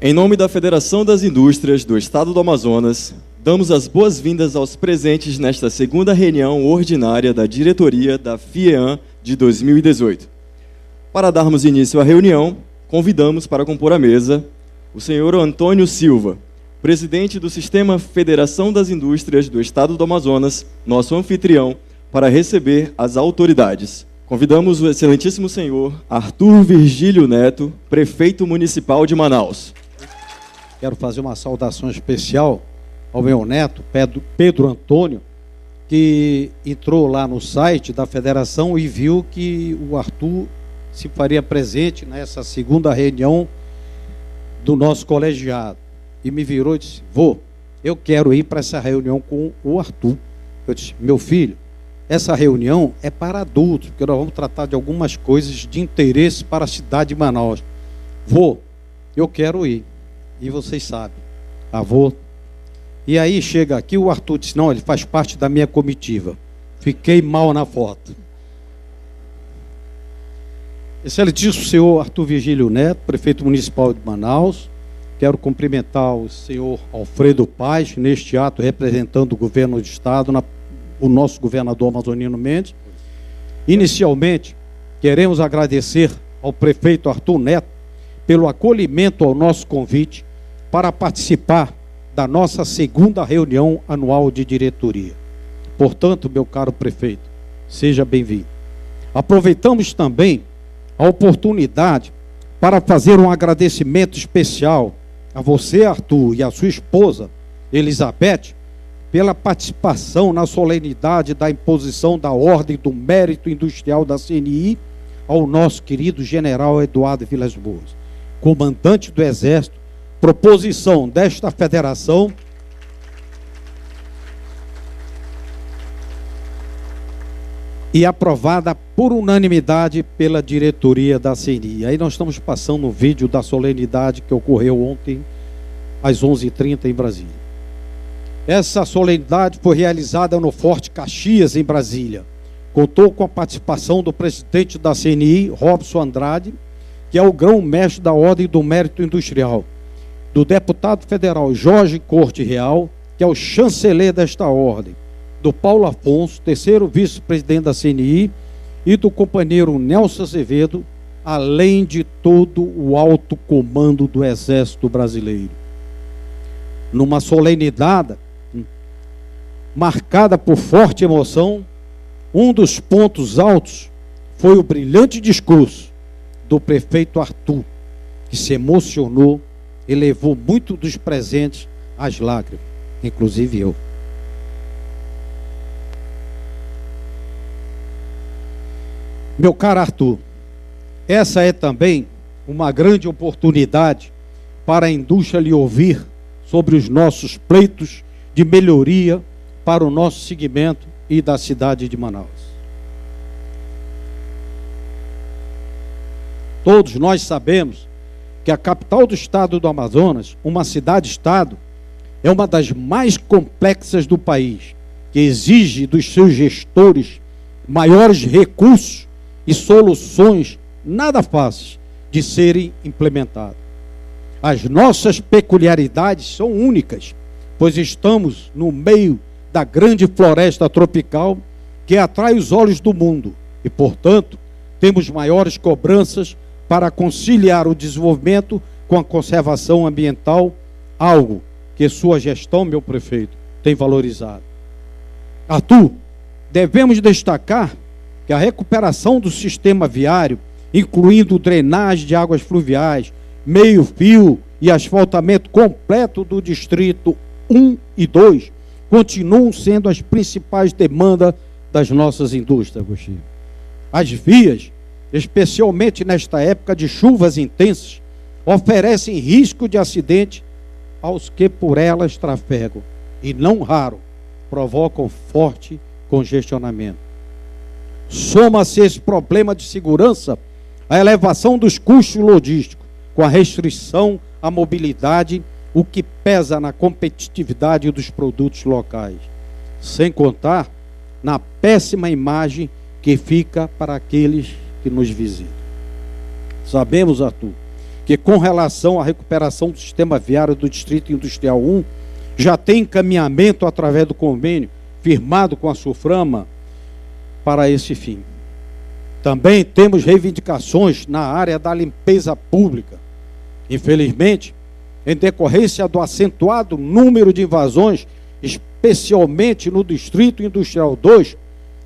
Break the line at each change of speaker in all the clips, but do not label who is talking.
Em nome da Federação das Indústrias do Estado do Amazonas, damos as boas-vindas aos presentes nesta segunda reunião ordinária da diretoria da FIEAM de 2018. Para darmos início à reunião, convidamos para compor a mesa o senhor Antônio Silva, presidente do Sistema Federação das Indústrias do Estado do Amazonas, nosso anfitrião, para receber as autoridades. Convidamos o excelentíssimo senhor Arthur Virgílio Neto, prefeito municipal de Manaus.
Quero fazer uma saudação especial ao meu neto, Pedro Antônio, que entrou lá no site da federação e viu que o Arthur se faria presente nessa segunda reunião do nosso colegiado. E me virou e disse: vô, eu quero ir para essa reunião com o Arthur. Eu disse: meu filho, essa reunião é para adultos, porque nós vamos tratar de algumas coisas de interesse para a cidade de Manaus. Vô, eu quero ir. E vocês sabem, avô. E aí chega aqui, o Arthur disse: não, ele faz parte da minha comitiva. Fiquei mal na foto. Excelentíssimo senhor Arthur Virgílio Neto, prefeito municipal de Manaus. Quero cumprimentar o senhor Alfredo Paz, neste ato representando o governo do estado, o nosso governador Amazonino Mendes. Inicialmente, queremos agradecer ao prefeito Arthur Neto pelo acolhimento ao nosso convite para participar da nossa segunda reunião anual de diretoria. Portanto, meu caro prefeito, seja bem-vindo. Aproveitamos também a oportunidade para fazer um agradecimento especial a você, Arthur, e a sua esposa, Elizabeth, pela participação na solenidade da imposição da Ordem do Mérito Industrial da CNI ao nosso querido general Eduardo Vilas Boas, comandante do Exército, proposição desta federação e aprovada por unanimidade pela diretoria da CNI. Aí nós estamos passando um vídeo da solenidade que ocorreu ontem às 11h30 em Brasília. Essa solenidade foi realizada no Forte Caxias, em Brasília. Contou com a participação do presidente da CNI, Robson Andrade, que é o grão-mestre da Ordem do Mérito Industrial, do deputado federal Jorge Corte Real, que é o chanceler desta ordem, do Paulo Afonso, terceiro vice-presidente da CNI, e do companheiro Nelson Azevedo, além de todo o alto comando do Exército Brasileiro. Numa solenidade marcada por forte emoção, um dos pontos altos foi o brilhante discurso do prefeito Arthur, que se emocionou e levou muito dos presentes às lágrimas, inclusive eu. Meu caro Arthur, essa é também uma grande oportunidade para a indústria lhe ouvir sobre os nossos pleitos de melhoria para o nosso segmento e da cidade de Manaus. Todos nós sabemos que a capital do estado do Amazonas, uma cidade-estado, é uma das mais complexas do país, que exige dos seus gestores maiores recursos e soluções nada fáceis de serem implementadas. As nossas peculiaridades são únicas, pois estamos no meio da grande floresta tropical que atrai os olhos do mundo e, portanto, temos maiores cobranças para conciliar o desenvolvimento com a conservação ambiental, algo que sua gestão, meu prefeito, tem valorizado. Arthur, devemos destacar que a recuperação do sistema viário, incluindo drenagem de águas fluviais, meio-fio e asfaltamento completo do distrito 1 e 2, continuam sendo as principais demandas das nossas indústrias, Agostinho. As vias, especialmente nesta época de chuvas intensas, oferecem risco de acidente aos que por elas trafegam e, não raro, provocam forte congestionamento. Soma-se esse problema de segurança a elevação dos custos logísticos, com a restrição à mobilidade, o que pesa na competitividade dos produtos locais, sem contar na péssima imagem que fica para aqueles que nos visitam. Sabemos, Arthur, que, com relação à recuperação do sistema viário do Distrito Industrial 1, já tem encaminhamento através do convênio firmado com a SUFRAMA para esse fim. Também temos reivindicações na área da limpeza pública. Infelizmente, em decorrência do acentuado número de invasões, especialmente no Distrito Industrial 2,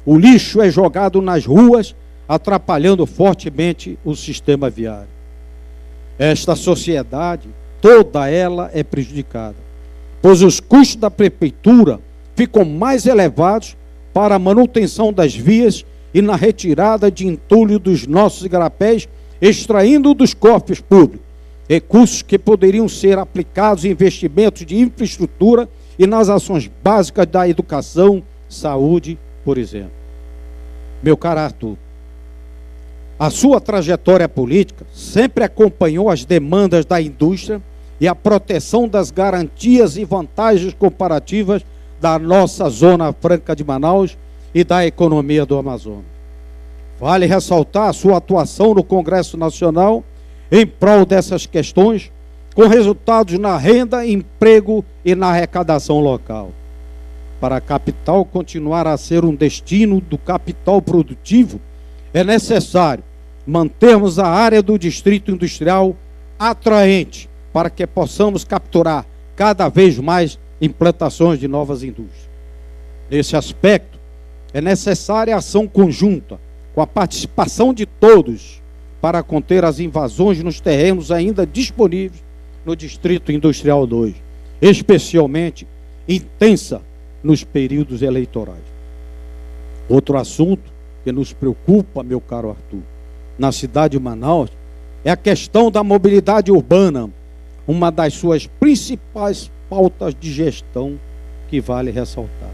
o lixo é jogado nas ruas, atrapalhando fortemente o sistema viário. Esta sociedade, toda ela é prejudicada, pois os custos da prefeitura ficam mais elevados para a manutenção das vias e na retirada de entulho dos nossos igarapés, extraindo dos cofres públicos recursos que poderiam ser aplicados em investimentos de infraestrutura e nas ações básicas da educação, saúde, por exemplo. Meu caro Arthur, a sua trajetória política sempre acompanhou as demandas da indústria e a proteção das garantias e vantagens comparativas da nossa Zona Franca de Manaus e da economia do Amazonas. Vale ressaltar a sua atuação no Congresso Nacional em prol dessas questões, com resultados na renda, emprego e na arrecadação local. Para a capital continuar a ser um destino do capital produtivo, é necessário mantermos a área do Distrito Industrial atraente para que possamos capturar cada vez mais implantações de novas indústrias. Nesse aspecto, é necessária a ação conjunta, com a participação de todos, para conter as invasões nos terrenos ainda disponíveis no Distrito Industrial 2, especialmente intensa nos períodos eleitorais. Outro assunto que nos preocupa, meu caro Arthur, na cidade de Manaus, é a questão da mobilidade urbana, uma das suas principais pautas de gestão que vale ressaltar.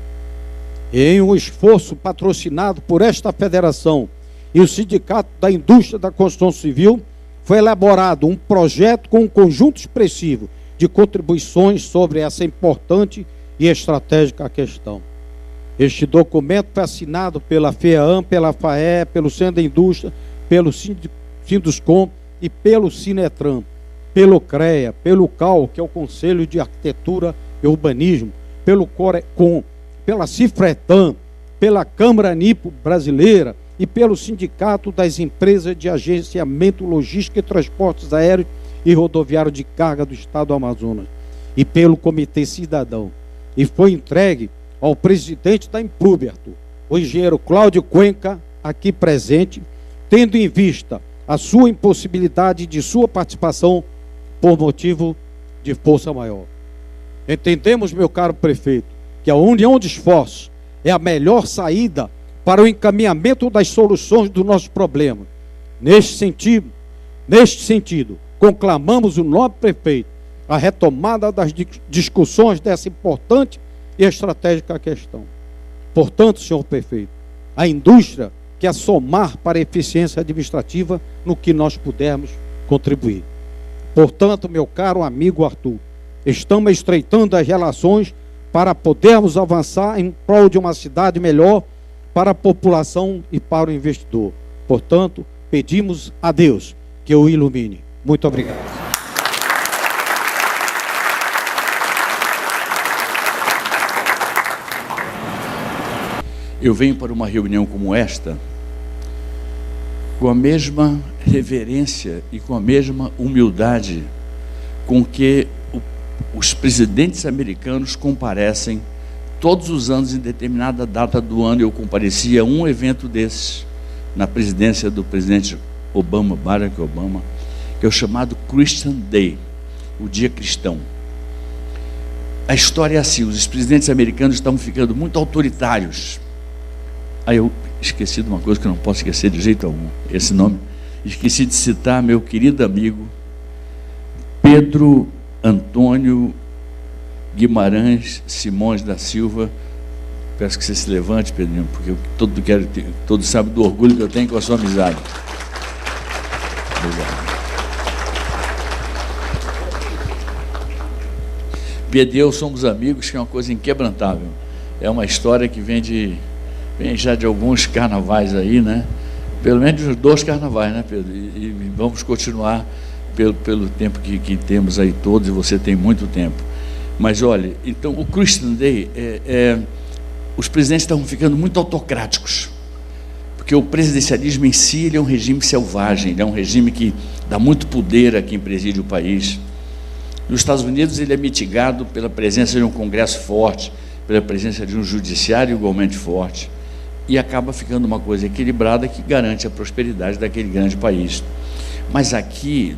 Em um esforço patrocinado por esta federação e o Sindicato da Indústria da Construção Civil, foi elaborado um projeto com um conjunto expressivo de contribuições sobre essa importante e estratégica questão. Este documento foi assinado pela FEAM, pela FAE, pelo Centro da Indústria, pelo Sinduscom e pelo Sinetran, pelo CREA, pelo CAL, que é o Conselho de Arquitetura e Urbanismo, pelo CORECOM, pela Cifretan, pela Câmara Nipo Brasileira e pelo Sindicato das Empresas de Agenciamento, Logística e Transportes Aéreos e Rodoviário de Carga do Estado do Amazonas e pelo Comitê Cidadão. E foi entregue ao presidente da Imprub, Arthur, o engenheiro Cláudio Cuenca, aqui presente, tendo em vista a sua impossibilidade de sua participação por motivo de força maior. Entendemos, meu caro prefeito, que a união de esforços é a melhor saída para o encaminhamento das soluções do nosso problema. Neste sentido, conclamamos o nobre prefeito a retomada das discussões dessa importante e estratégica questão. Portanto, senhor prefeito, a indústria quer somar para a eficiência administrativa no que nós pudermos contribuir. Portanto, meu caro amigo Arthur, estamos estreitando as relações para podermos avançar em prol de uma cidade melhor para a população e para o investidor. Portanto, pedimos a Deus que o ilumine. Muito obrigado.
Eu venho para uma reunião como esta com a mesma reverência e com a mesma humildade com que os presidentes americanos comparecem todos os anos. Em determinada data do ano eu comparecia a um evento desses na presidência do presidente Obama, Barack Obama, que é o chamado Christian Day, o dia cristão. A história é assim: os presidentes americanos estavam ficando muito autoritários. Aí eu esqueci de uma coisa que eu não posso esquecer de jeito algum, esse nome. Esqueci de citar meu querido amigo Pedro Antônio Guimarães Simões da Silva. Peço que você se levante, Pedrinho, porque todos sabem do orgulho que eu tenho com a sua amizade. Obrigado. Pedro e eu somos amigos, que é uma coisa inquebrantável. É uma história que vem já de alguns carnavais aí, né? Pelo menos de 2 carnavais, né, Pedro? E vamos continuar pelo tempo que temos aí todos, e você tem muito tempo. Mas olha, então o Christian Day, os presidentes estavam ficando muito autocráticos, porque o presidencialismo em si ele é um regime selvagem, ele é um regime que dá muito poder a quem preside o país. Nos Estados Unidos ele é mitigado pela presença de um Congresso forte, pela presença de um judiciário igualmente forte, e acaba ficando uma coisa equilibrada que garante a prosperidade daquele grande país. Mas aqui,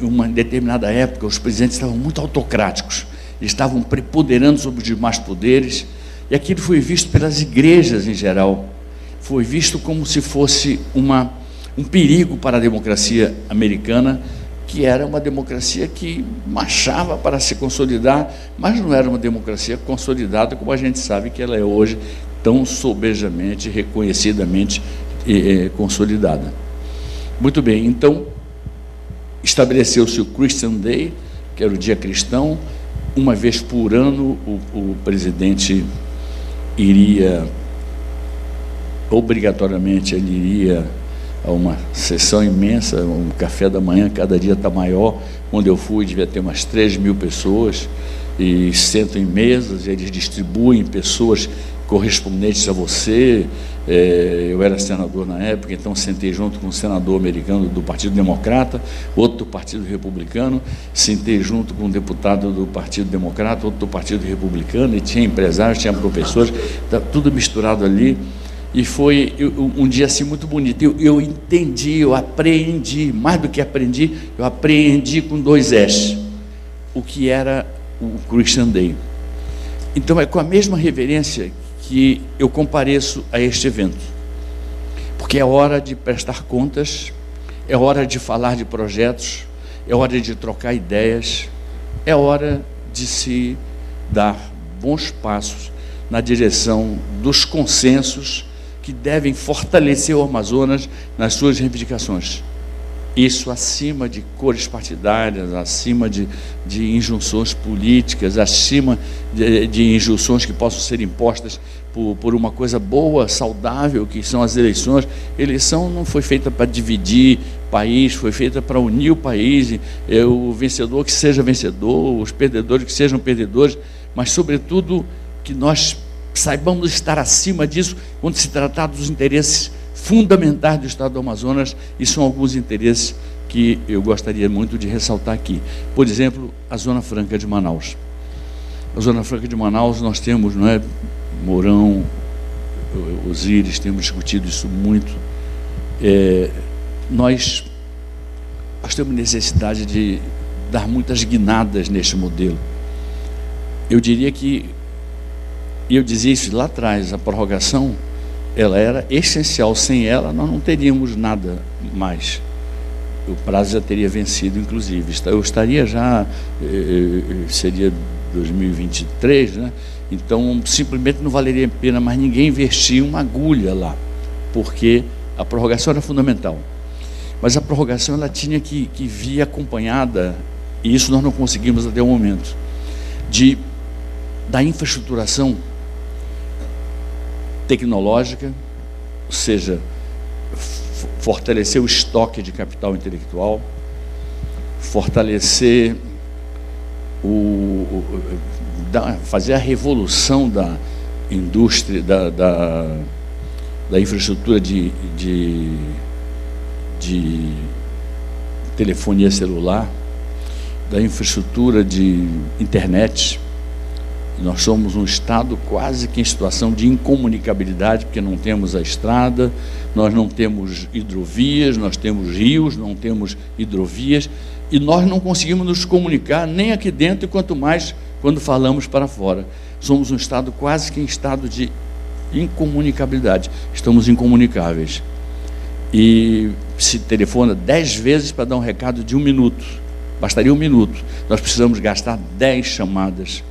numa determinada época, os presidentes estavam muito autocráticos, estavam preponderando sobre os demais poderes, e aquilo foi visto pelas igrejas em geral, foi visto como se fosse um perigo para a democracia americana, que era uma democracia que marchava para se consolidar, mas não era uma democracia consolidada como a gente sabe que ela é hoje, tão sobejamente, reconhecidamente consolidada. Muito bem, então estabeleceu-se o Christian Day, que era o dia cristão. Uma vez por ano o presidente iria, obrigatoriamente ele iria a uma sessão imensa, um café da manhã, cada dia está maior. Quando eu fui devia ter umas 3.000 pessoas, e sentam em mesas, eles distribuem pessoas correspondentes a você. Eu era senador na época, então sentei junto com um senador americano do Partido Democrata, outro do Partido Republicano, sentei junto com um deputado do Partido Democrata, outro do Partido Republicano, e tinha empresários, tinha professores, tá tudo misturado ali. E foi um dia assim muito bonito. Eu entendi, eu apreendi, mais do que aprendi, eu apreendi com 2 S, o que era o Christian Day. Então é com a mesma reverência que eu compareço a este evento, porque é hora de prestar contas, é hora de falar de projetos, é hora de trocar ideias, é hora de se dar bons passos na direção dos consensos que devem fortalecer o Amazonas nas suas reivindicações. Isso acima de cores partidárias, acima de injunções políticas, acima de injunções que possam ser impostas por uma coisa boa, saudável, que são as eleições. A eleição não foi feita para dividir país, foi feita para unir o país, o vencedor que seja vencedor, os perdedores que sejam perdedores, mas, sobretudo, que nós saibamos estar acima disso quando se tratar dos interesses fundamentais do Estado do Amazonas, e são alguns interesses que eu gostaria muito de ressaltar aqui. Por exemplo, a Zona Franca de Manaus. A Zona Franca de Manaus, nós temos, não é, Mourão, Osíris, temos discutido isso muito. Nós temos necessidade de dar muitas guinadas neste modelo. Eu diria que, e eu dizia isso lá atrás, a prorrogação, ela era essencial. Sem ela, nós não teríamos nada mais. O prazo já teria vencido, inclusive. Eu estaria já, seria 2023, né? Então, simplesmente não valeria a pena mais ninguém investir uma agulha lá, porque a prorrogação era fundamental. Mas a prorrogação, ela tinha que vir acompanhada, e isso nós não conseguimos até o momento, da infraestruturação tecnológica, ou seja, fortalecer o estoque de capital intelectual, fortalecer fazer a revolução da indústria, da infraestrutura de telefonia celular, da infraestrutura de internet. Nós somos um estado quase que em situação de incomunicabilidade, porque não temos a estrada, nós não temos hidrovias, nós temos rios, não temos hidrovias, e nós não conseguimos nos comunicar nem aqui dentro, e quanto mais quando falamos para fora. Somos um estado quase que em estado de incomunicabilidade, estamos incomunicáveis. E se telefona 10 vezes para dar um recado de 1 minuto, bastaria 1 minuto, nós precisamos gastar 10 chamadas.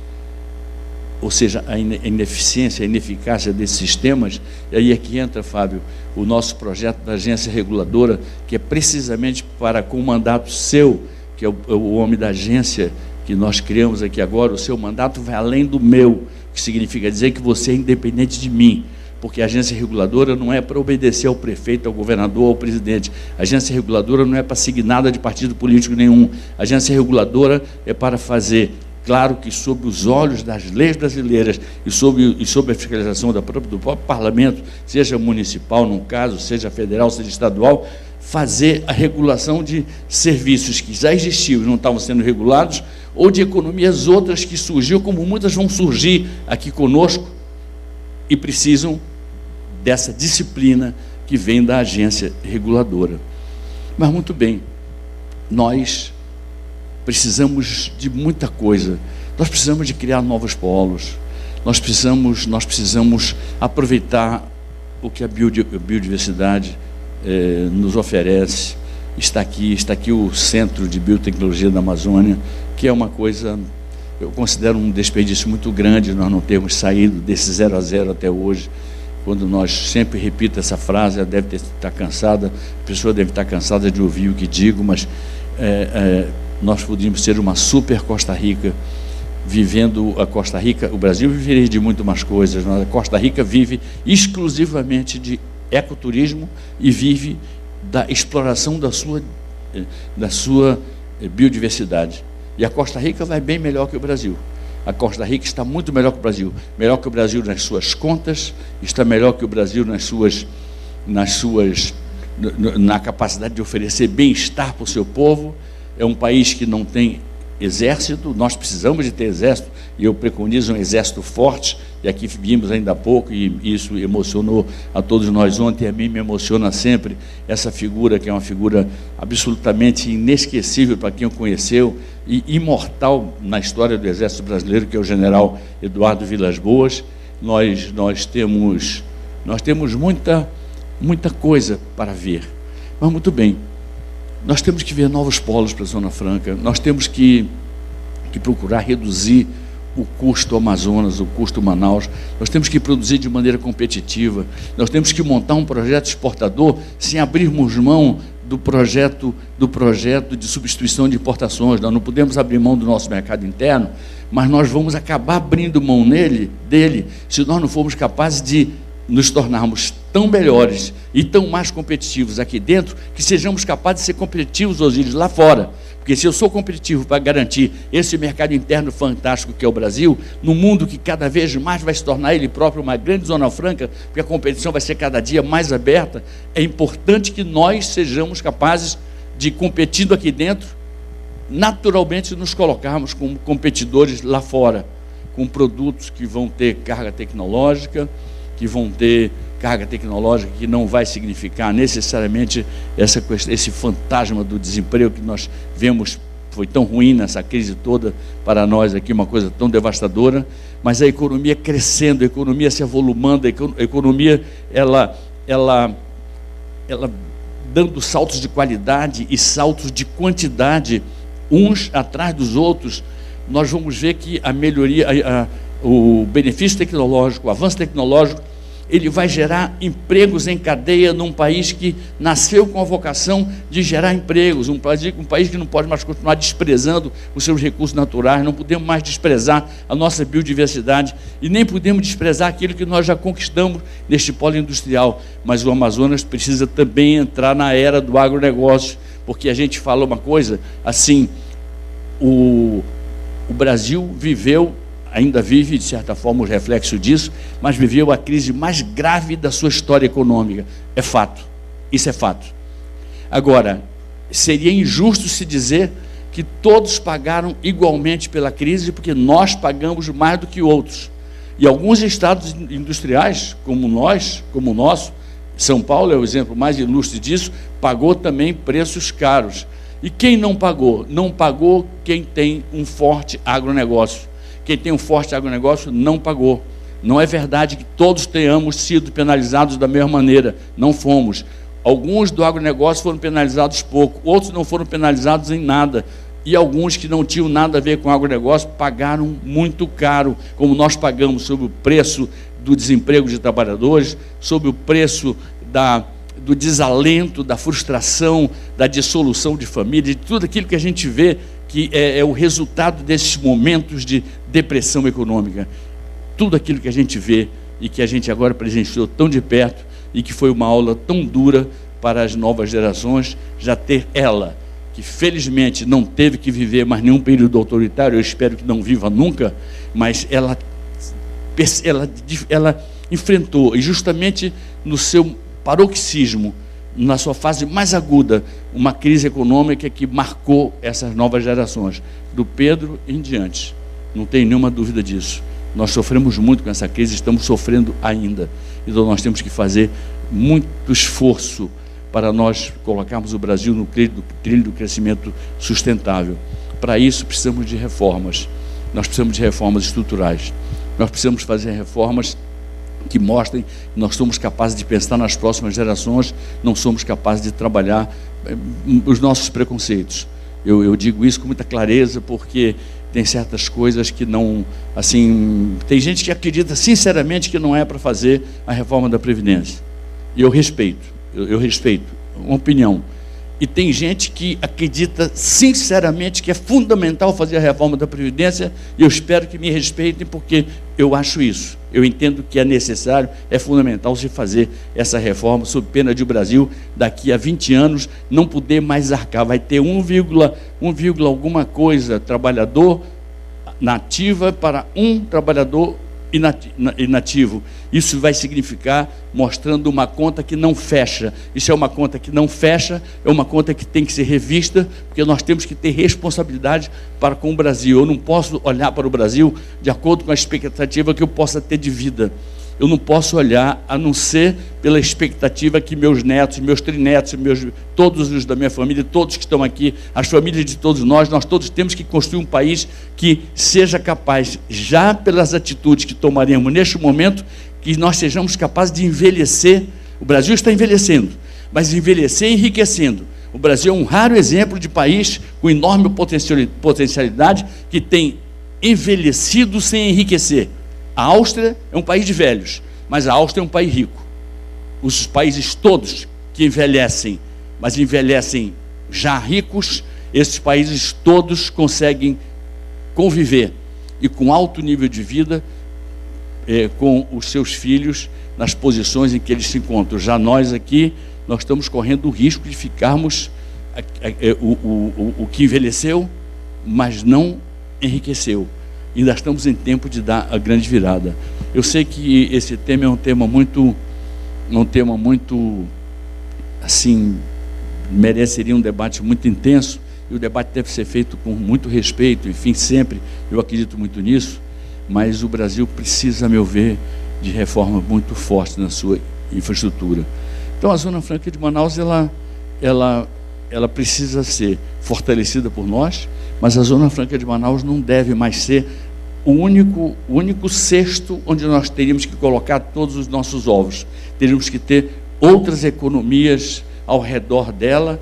Ou seja, a ineficiência, a ineficácia desses sistemas. E aí é que entra, Fábio, o nosso projeto da agência reguladora, que é precisamente para, com o mandato seu, que é o homem da agência que nós criamos aqui agora, o seu mandato vai além do meu, que significa dizer que você é independente de mim. porque a agência reguladora não é para obedecer ao prefeito, ao governador, ao presidente. A agência reguladora não é para seguir nada de partido político nenhum. A agência reguladora é para fazer, claro que sob os olhos das leis brasileiras e sob a fiscalização do próprio parlamento, seja municipal, no caso, seja federal, seja estadual, fazer a regulação de serviços que já existiam e não estavam sendo regulados, ou de economias outras que surgiu, como muitas vão surgir aqui conosco, e precisam dessa disciplina que vem da agência reguladora. Mas, muito bem, nós precisamos de muita coisa. Nós precisamos de criar novos polos, nós precisamos aproveitar o que a biodiversidade nos oferece. Está aqui o Centro de Biotecnologia da Amazônia, que é uma coisa, eu considero um desperdício muito grande nós não termos saído desse 0 a 0 até hoje. Quando nós sempre repito essa frase, ela deve estar cansada, a pessoa deve estar cansada de ouvir o que digo, mas nós podíamos ser uma super Costa Rica, vivendo a Costa Rica. O Brasil viveria de muito mais coisas, mas a Costa Rica vive exclusivamente de ecoturismo e vive da exploração da sua biodiversidade. E a Costa Rica vai bem melhor que o Brasil. A Costa Rica está muito melhor que o Brasil nas suas contas, está melhor que o Brasil na capacidade de oferecer bem-estar para o seu povo. É um país que não tem exército, nós precisamos de ter exército, e eu preconizo um exército forte, e aqui vimos ainda há pouco, e isso emocionou a todos nós ontem, e a mim me emociona sempre, essa figura, que é uma figura absolutamente inesquecível para quem o conheceu, e imortal na história do Exército Brasileiro, que é o general Eduardo Vilas Boas. Nós temos muita coisa para ver, mas muito bem, nós temos que ver novos polos para a Zona Franca, nós temos que procurar reduzir o custo Amazonas, o custo Manaus, nós temos que produzir de maneira competitiva, nós temos que montar um projeto exportador sem abrirmos mão do projeto de substituição de importações. Nós não podemos abrir mão do nosso mercado interno, mas nós vamos acabar abrindo mão dele se nós não formos capazes de nos tornarmos tão melhores e tão mais competitivos aqui dentro, que sejamos capazes de ser competitivos, Osíris, lá fora. Porque se eu sou competitivo para garantir esse mercado interno fantástico que é o Brasil, no mundo que cada vez mais vai se tornar ele próprio uma grande zona franca, porque a competição vai ser cada dia mais aberta, é importante que nós sejamos capazes de, competindo aqui dentro, naturalmente nos colocarmos como competidores lá fora, com produtos que vão ter carga tecnológica, que não vai significar necessariamente esse fantasma do desemprego que nós vemos, foi tão ruim nessa crise toda para nós aqui, uma coisa tão devastadora, mas a economia crescendo, a economia se avolumando, a economia ela dando saltos de qualidade e saltos de quantidade, uns atrás dos outros. Nós vamos ver que a melhoria, o benefício tecnológico, o avanço tecnológico, ele vai gerar empregos em cadeia num país que nasceu com a vocação de gerar empregos, um país que não pode mais continuar desprezando os seus recursos naturais, não podemos mais desprezar a nossa biodiversidade e nem podemos desprezar aquilo que nós já conquistamos neste polo industrial, mas o Amazonas precisa também entrar na era do agronegócio, porque a gente fala uma coisa, assim, o Brasil ainda vive, de certa forma, o reflexo disso, mas viveu a crise mais grave da sua história econômica. É fato, isso é fato. Agora, seria injusto se dizer que todos pagaram igualmente pela crise, porque nós pagamos mais do que outros. E alguns estados industriais, como o nosso, São Paulo é o exemplo mais ilustre disso, pagou também preços caros. E quem não pagou? Não pagou quem tem um forte agronegócio. Quem tem um forte agronegócio não pagou. Não é verdade que todos tenhamos sido penalizados da mesma maneira. Não fomos. Alguns do agronegócio foram penalizados pouco, outros não foram penalizados em nada. E alguns que não tinham nada a ver com o agronegócio pagaram muito caro, como nós pagamos sobre o preço do desemprego de trabalhadores, sobre o preço do desalento, da frustração, da dissolução de família, de tudo aquilo que a gente vê que é o resultado desses momentos de depressão econômica. Tudo aquilo que a gente vê e que a gente agora presenciou tão de perto e que foi uma aula tão dura para as novas gerações, já ter ela, que felizmente não teve que viver mais nenhum período autoritário, eu espero que não viva nunca, mas ela enfrentou, e justamente no seu paroxismo, na sua fase mais aguda, uma crise econômica que marcou essas novas gerações, do Pedro em diante. Não tem nenhuma dúvida disso. Nós sofremos muito com essa crise, estamos sofrendo ainda. Então nós temos que fazer muito esforço para nós colocarmos o Brasil no trilho do crescimento sustentável. Para isso precisamos de reformas. Nós precisamos de reformas estruturais. Nós precisamos fazer reformas que mostrem que nós somos capazes de pensar nas próximas gerações, não somos capazes de trabalhar os nossos preconceitos. Eu digo isso com muita clareza, porque tem certas coisas que não, assim, tem gente que acredita sinceramente que não é para fazer a reforma da Previdência. E eu respeito uma opinião. E tem gente que acredita sinceramente que é fundamental fazer a reforma da Previdência, e eu espero que me respeitem, porque eu acho isso. Eu entendo que é necessário, é fundamental se fazer essa reforma, sob pena de o Brasil, daqui a 20 anos, não poder mais arcar. Vai ter 1, alguma coisa trabalhador nativa para um trabalhador inativo. Isso vai significar mostrando uma conta que não fecha. Isso é uma conta que não fecha, é uma conta que tem que ser revista, porque nós temos que ter responsabilidade para com o Brasil. Eu não posso olhar para o Brasil de acordo com a expectativa que eu possa ter de vida. Eu não posso olhar a não ser pela expectativa que meus netos, meus trinetos, todos os da minha família, todos que estão aqui, as famílias de todos nós todos temos que construir um país que seja capaz, já pelas atitudes que tomaremos neste momento, que nós sejamos capazes de envelhecer. O Brasil está envelhecendo, mas envelhecer enriquecendo. O Brasil é um raro exemplo de país com enorme potencialidade que tem envelhecido sem enriquecer. A Áustria é um país de velhos, mas a Áustria é um país rico. Os países todos que envelhecem, mas envelhecem já ricos, esses países todos conseguem conviver e com alto nível de vida com os seus filhos nas posições em que eles se encontram. Já nós aqui, nós estamos correndo o risco de ficarmos o que envelheceu, mas não enriqueceu. Ainda estamos em tempo de dar a grande virada. Eu sei que esse tema é um tema muito, assim, mereceria um debate muito intenso, e o debate deve ser feito com muito respeito, enfim, sempre, eu acredito muito nisso, mas o Brasil precisa, a meu ver, de reforma muito forte na sua infraestrutura. Então, a Zona Franca de Manaus, ela precisa ser fortalecida por nós, mas a Zona Franca de Manaus não deve mais ser o único cesto onde nós teríamos que colocar todos os nossos ovos. Teríamos que ter outras economias ao redor dela,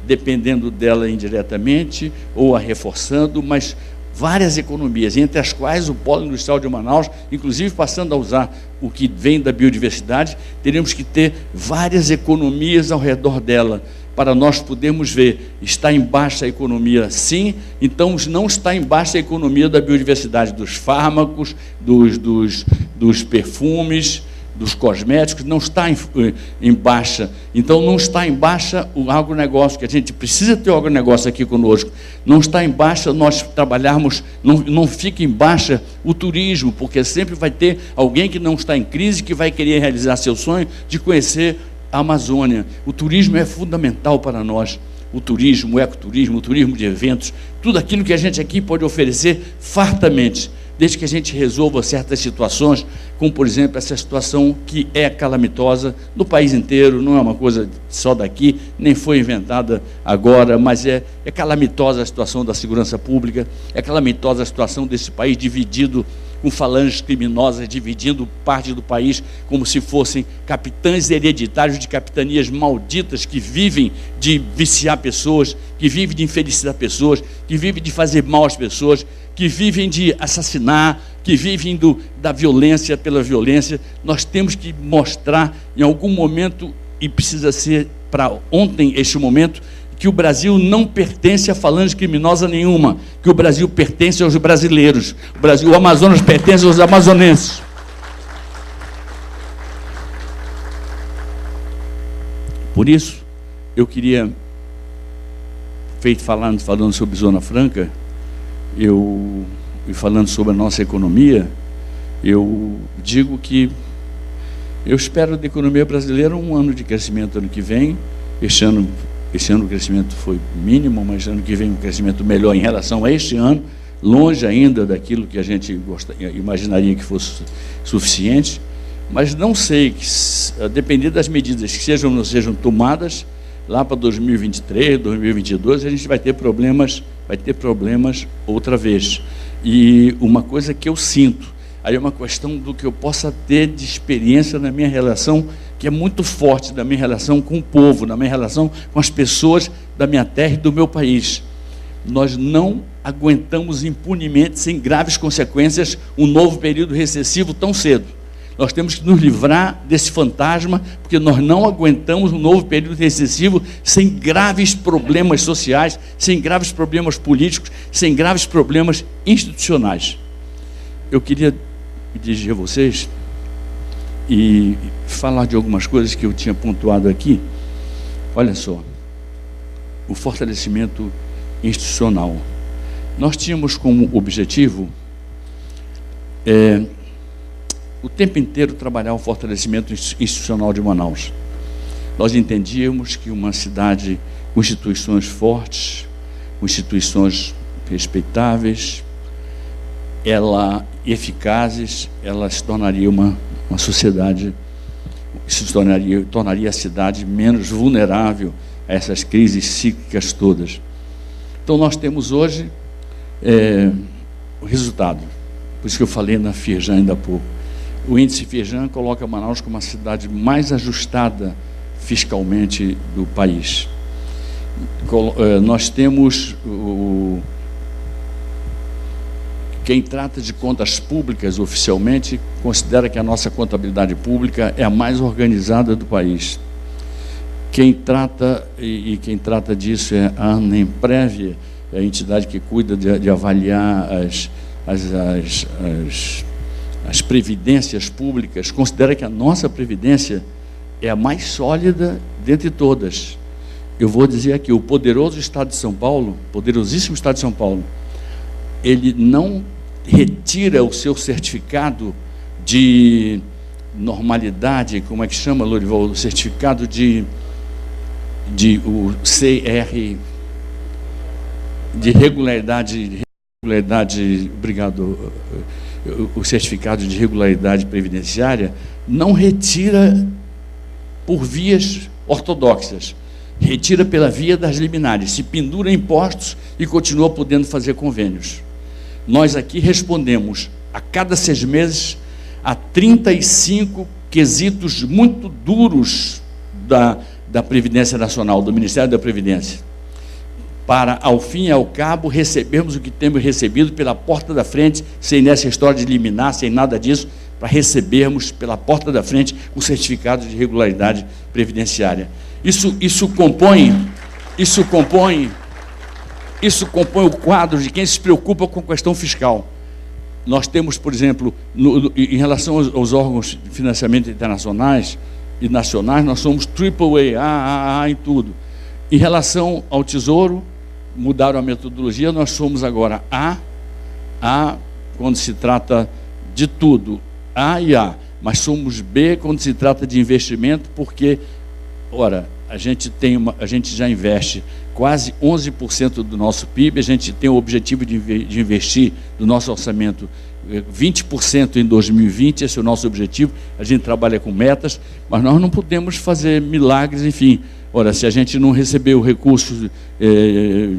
dependendo dela indiretamente, ou a reforçando, mas várias economias, entre as quais o polo industrial de Manaus, inclusive passando a usar o que vem da biodiversidade, teríamos que ter várias economias ao redor dela, para nós podermos ver, está em baixa a economia, sim, então não está em baixa a economia da biodiversidade, dos fármacos, dos perfumes, dos cosméticos, não está em baixa. Então não está em baixa o agronegócio, que a gente precisa ter o agronegócio aqui conosco. Não está em baixa nós trabalharmos, não fica em baixa o turismo, porque sempre vai ter alguém que não está em crise, que vai querer realizar seu sonho de conhecer a Amazônia. O turismo é fundamental para nós. O turismo, o ecoturismo, o turismo de eventos, tudo aquilo que a gente aqui pode oferecer fartamente, desde que a gente resolva certas situações, como, por exemplo, essa situação que é calamitosa no país inteiro, não é uma coisa só daqui, nem foi inventada agora, mas é calamitosa a situação da segurança pública, é calamitosa a situação desse país dividido com falanges criminosas, dividindo parte do país como se fossem capitães hereditários de capitanias malditas que vivem de viciar pessoas, que vivem de infelicidade pessoas, que vivem de fazer mal às pessoas, que vivem de assassinar, que vivem da violência pela violência. Nós temos que mostrar em algum momento, e precisa ser para ontem este momento, que o Brasil não pertence a falange criminosa nenhuma, que o Brasil pertence aos brasileiros, o Amazonas pertence aos amazonenses. Por isso, eu queria, falando sobre Zona Franca, e falando sobre a nossa economia, eu digo que eu espero da economia brasileira um ano de crescimento ano que vem. Esse ano o crescimento foi mínimo, mas ano que vem um crescimento melhor em relação a este ano, longe ainda daquilo que a gente imaginaria que fosse suficiente. Mas não sei, a depender das medidas que sejam ou não sejam tomadas, lá para 2023, 2022, a gente vai ter problemas outra vez. E uma coisa que eu sinto, aí é uma questão do que eu possa ter de experiência na minha relação, que é muito forte, da minha relação com o povo, na minha relação com as pessoas da minha terra e do meu país. Nós não aguentamos impunemente, sem graves consequências, um novo período recessivo tão cedo. Nós temos que nos livrar desse fantasma, porque nós não aguentamos um novo período recessivo sem graves problemas sociais, sem graves problemas políticos, sem graves problemas institucionais. Eu queria me dirigir a vocês e falar de algumas coisas que eu tinha pontuado aqui. Olha só, o fortalecimento institucional. Nós tínhamos como objetivo o tempo inteiro trabalhar o fortalecimento institucional de Manaus. Nós entendíamos que uma cidade com instituições fortes, com instituições respeitáveis, eficazes, ela se tornaria uma sociedade, tornaria a cidade menos vulnerável a essas crises cíclicas todas. Então nós temos hoje o resultado, por isso que eu falei na Firjan ainda há pouco. O índice Firjan coloca Manaus como a cidade mais ajustada fiscalmente do país. Nós temos quem trata de contas públicas oficialmente considera que a nossa contabilidade pública é a mais organizada do país. Quem trata disso é a Anemprev, a entidade que cuida de avaliar as previdências públicas, considera que a nossa previdência é a mais sólida dentre todas. Eu vou dizer aqui, o poderoso Estado de São Paulo, poderosíssimo Estado de São Paulo, ele não retira o seu certificado de normalidade, como é que chama, Lorival? O certificado o CR, de regularidade, obrigado, o certificado de regularidade previdenciária, não retira por vias ortodoxas, retira pela via das liminares, se pendura impostos e continua podendo fazer convênios. Nós aqui respondemos a cada 6 meses a 35 quesitos muito duros da Previdência Nacional, do Ministério da Previdência, para, ao fim e ao cabo, recebermos o que temos recebido pela porta da frente, sem nessa história de liminar, sem nada disso, para recebermos pela porta da frente o certificado de regularidade previdenciária. Isso compõe o quadro de quem se preocupa com a questão fiscal. Nós temos, por exemplo, em relação aos órgãos de financiamento internacionais e nacionais, nós somos AAA, A em tudo. Em relação ao Tesouro, mudaram a metodologia, nós somos agora A quando se trata de tudo, A e A, mas somos B quando se trata de investimento, porque, ora, a gente já investe quase 11% do nosso PIB, a gente tem o objetivo de investir do nosso orçamento 20% em 2020, esse é o nosso objetivo, a gente trabalha com metas, mas nós não podemos fazer milagres, enfim. Ora, se a gente não recebeu recursos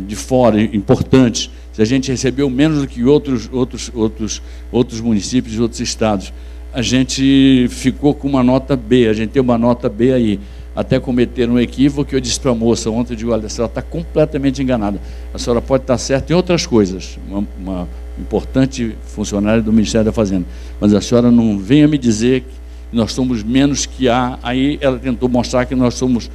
de fora importantes, se a gente recebeu menos do que outros municípios e outros estados, a gente ficou com uma nota B, a gente tem uma nota B aí. Até cometeram um equívoco, eu disse para a moça ontem, eu digo, olha, a senhora está completamente enganada, a senhora pode estar certa em outras coisas, uma importante funcionária do Ministério da Fazenda, mas a senhora não venha me dizer que nós somos menos que A. Aí ela tentou mostrar que nós somos,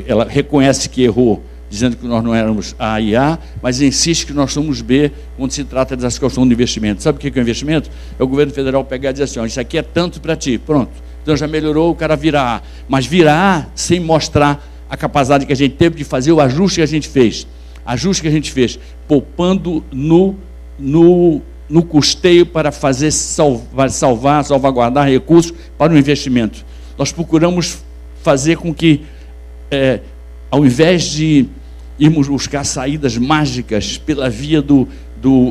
ela reconhece que errou, dizendo que nós não éramos A e A, mas insiste que nós somos B quando se trata dessa questão de investimento. Sabe o que é o investimento? É o governo federal pegar e dizer assim, ó, isso aqui é tanto para ti, pronto. Então já melhorou, o cara vira A, mas vira A sem mostrar a capacidade que a gente teve de fazer o ajuste que a gente fez, poupando no custeio para fazer salvaguardar recursos para o investimento. Nós procuramos fazer com que, ao invés de irmos buscar saídas mágicas pela via do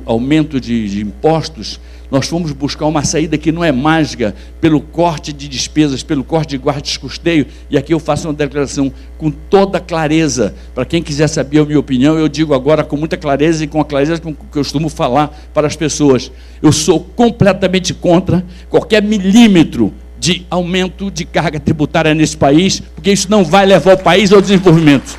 aumento de impostos, nós fomos buscar uma saída que não é mágica, pelo corte de despesas, pelo corte de guarda de custeio. E aqui eu faço uma declaração com toda clareza. Para quem quiser saber a minha opinião, eu digo agora com muita clareza e com a clareza com que eu costumo falar para as pessoas. Eu sou completamente contra qualquer milímetro de aumento de carga tributária nesse país, porque isso não vai levar o país ao desenvolvimento.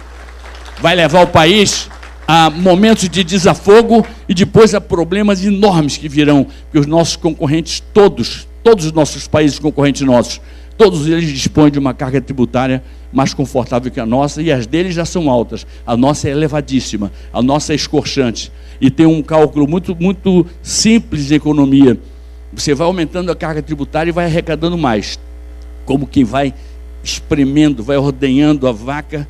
Vai levar o país a momentos de desafogo e depois a problemas enormes que virão, porque os nossos concorrentes, todos os nossos países concorrentes nossos, todos eles dispõem de uma carga tributária mais confortável que a nossa, e as deles já são altas. A nossa é elevadíssima, a nossa é escorchante, e tem um cálculo muito simples de economia. Você vai aumentando a carga tributária e vai arrecadando mais, como quem vai espremendo, vai ordenhando a vaca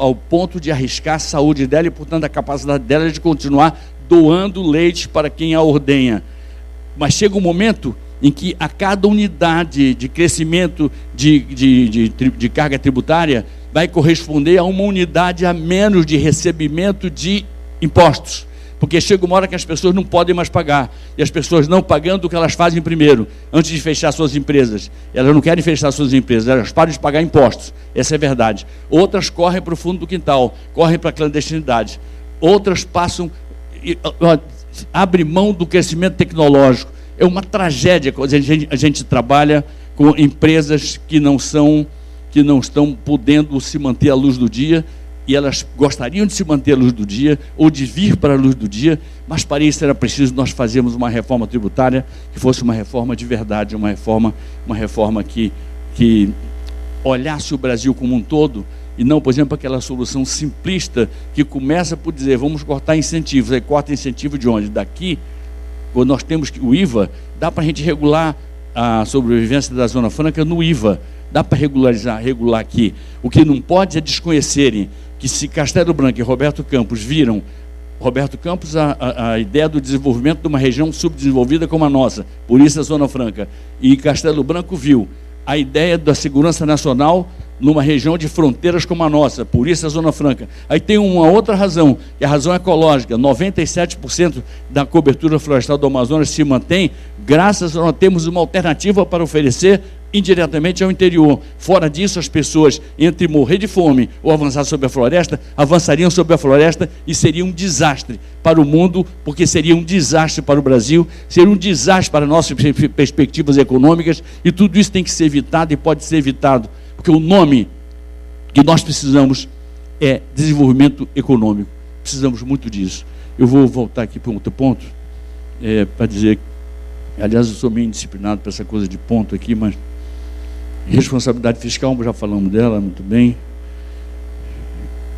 ao ponto de arriscar a saúde dela e, portanto, a capacidade dela de continuar doando leite para quem a ordenha. Mas chega um momento em que a cada unidade de crescimento de carga tributária vai corresponder a uma unidade a menos de recebimento de impostos. Porque chega uma hora que as pessoas não podem mais pagar. E as pessoas não pagando, o que elas fazem primeiro, antes de fechar suas empresas? Elas não querem fechar suas empresas, elas param de pagar impostos. Essa é a verdade. Outras correm para o fundo do quintal, correm para a clandestinidade. Outras passam, abrem mão do crescimento tecnológico. É uma tragédia quando a gente trabalha com empresas que não estão podendo se manter à luz do dia, e elas gostariam de se manter à luz do dia, ou de vir para a luz do dia, mas para isso era preciso nós fazermos uma reforma tributária que fosse uma reforma de verdade, uma reforma que olhasse o Brasil como um todo, e não, por exemplo, aquela solução simplista que começa por dizer, vamos cortar incentivos. Aí corta incentivo de onde? Daqui, quando nós temos o IVA, dá para a gente regular a sobrevivência da Zona Franca no IVA, dá para regular aqui. O que não pode é desconhecerem que, se Castelo Branco e Roberto Campos viram, Roberto Campos, a ideia do desenvolvimento de uma região subdesenvolvida como a nossa, por isso a Zona Franca, e Castelo Branco viu a ideia da segurança nacional numa região de fronteiras como a nossa, por isso a Zona Franca. Aí tem uma outra razão, que é a razão ecológica. 97% da cobertura florestal do Amazonas se mantém, graças a nós termos uma alternativa para oferecer indiretamente ao interior. Fora disso, as pessoas, entre morrer de fome ou avançar sobre a floresta, avançariam sobre a floresta e seria um desastre para o mundo, porque seria um desastre para o Brasil, seria um desastre para nossas perspectivas econômicas, e tudo isso tem que ser evitado e pode ser evitado, porque o nome que nós precisamos é desenvolvimento econômico. Precisamos muito disso. Eu vou voltar aqui para um outro ponto, para dizer, aliás, eu sou meio indisciplinado para essa coisa de ponto aqui, mas responsabilidade fiscal, já falamos dela muito bem.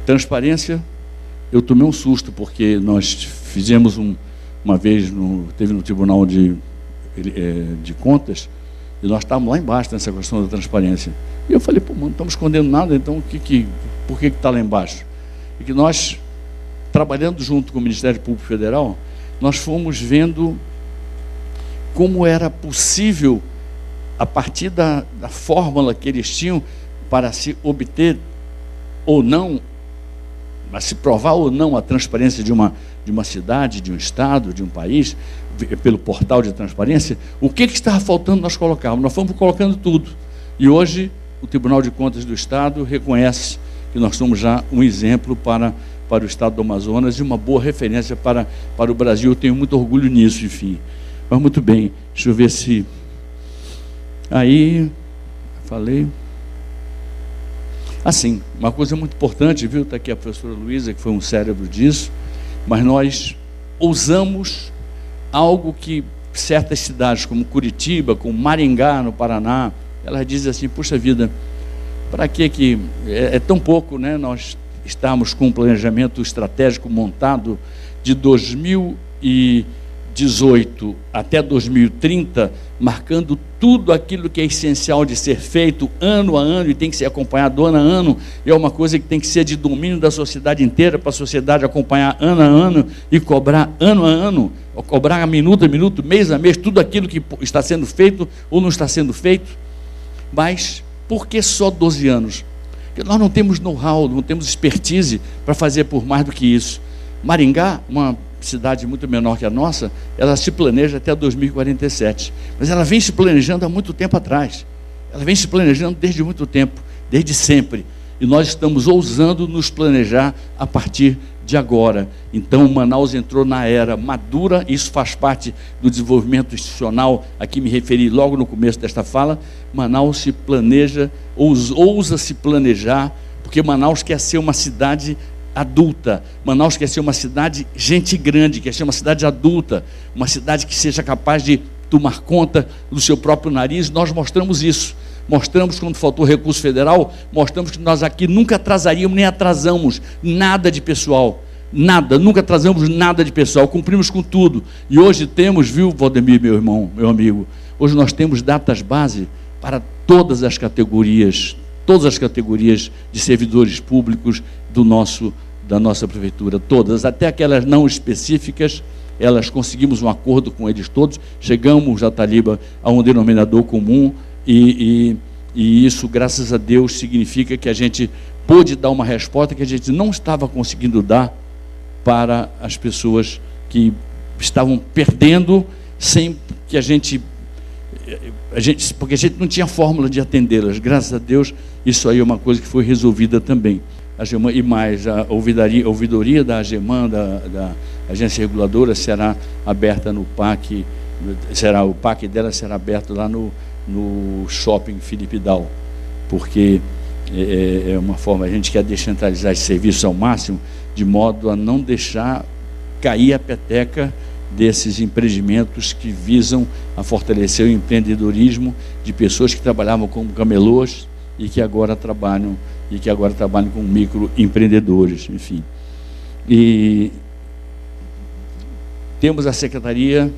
Transparência, eu tomei um susto, porque nós fizemos uma vez, teve no Tribunal de Contas, e nós estávamos lá embaixo nessa questão da transparência. E eu falei, pô, mano, não estamos escondendo nada, então por que está lá embaixo? E que nós, trabalhando junto com o Ministério Público Federal, nós fomos vendo como era possível, a partir da fórmula que eles tinham para se obter ou não, para se provar ou não a transparência de uma cidade, de um estado, de um país, pelo portal de transparência, o que estava faltando nós colocávamos. Nós fomos colocando tudo. E hoje o Tribunal de Contas do Estado reconhece que nós somos já um exemplo para o Estado do Amazonas e uma boa referência para o Brasil. Eu tenho muito orgulho nisso, enfim. Mas muito bem, deixa eu ver se... Aí, falei... Assim, uma coisa muito importante, viu? Está aqui a professora Luísa, que foi um cérebro disso, mas nós ousamos algo que certas cidades, como Curitiba, como Maringá, no Paraná, elas dizem assim, puxa vida, para que é tão pouco, né? Nós estamos com um planejamento estratégico montado de 2012 2018 até 2030, marcando tudo aquilo que é essencial de ser feito ano a ano e tem que ser acompanhado ano a ano, e é uma coisa que tem que ser de domínio da sociedade inteira, para a sociedade acompanhar ano a ano e cobrar ano a ano, cobrar minuto a minuto, mês a mês, tudo aquilo que está sendo feito ou não está sendo feito. Mas por que só 12 anos? Porque nós não temos know-how, não temos expertise para fazer por mais do que isso. Maringá, uma cidade muito menor que a nossa, ela se planeja até 2047, mas ela vem se planejando há muito tempo atrás, ela vem se planejando desde muito tempo, desde sempre, e nós estamos ousando nos planejar a partir de agora. Então Manaus entrou na era madura, isso faz parte do desenvolvimento institucional, a que me referi logo no começo desta fala. Manaus se planeja, ousa se planejar, porque Manaus quer ser uma cidade adulta, Manaus quer ser uma cidade gente grande, quer ser uma cidade adulta, uma cidade que seja capaz de tomar conta do seu próprio nariz. Nós mostramos isso, mostramos quando faltou recurso federal, mostramos que nós aqui nunca atrasaríamos nem atrasamos nada de pessoal, nada, nunca atrasamos nada de pessoal, cumprimos com tudo. E hoje temos, viu, Valdemir, meu irmão, meu amigo, hoje nós temos datas base para todas as categorias de servidores públicos da nossa prefeitura, todas, até aquelas não específicas, elas conseguimos um acordo com eles todos, chegamos, Jataliba, a um denominador comum, e isso, graças a Deus, significa que a gente pôde dar uma resposta que a gente não estava conseguindo dar para as pessoas que estavam perdendo, sem que porque a gente não tinha fórmula de atendê-las. Graças a Deus, isso aí é uma coisa que foi resolvida também. A AGEMAN, e mais, a ouvidoria da AGEMAN, da Agência Reguladora, será aberta no PAC, o PAC dela será aberto lá no Shopping Felipe Dal, porque é uma forma, a gente quer descentralizar esse serviço ao máximo, de modo a não deixar cair a peteca desses empreendimentos que visam a fortalecer o empreendedorismo de pessoas que trabalhavam como camelôs e que agora trabalham com microempreendedores, enfim. E temos a Secretaria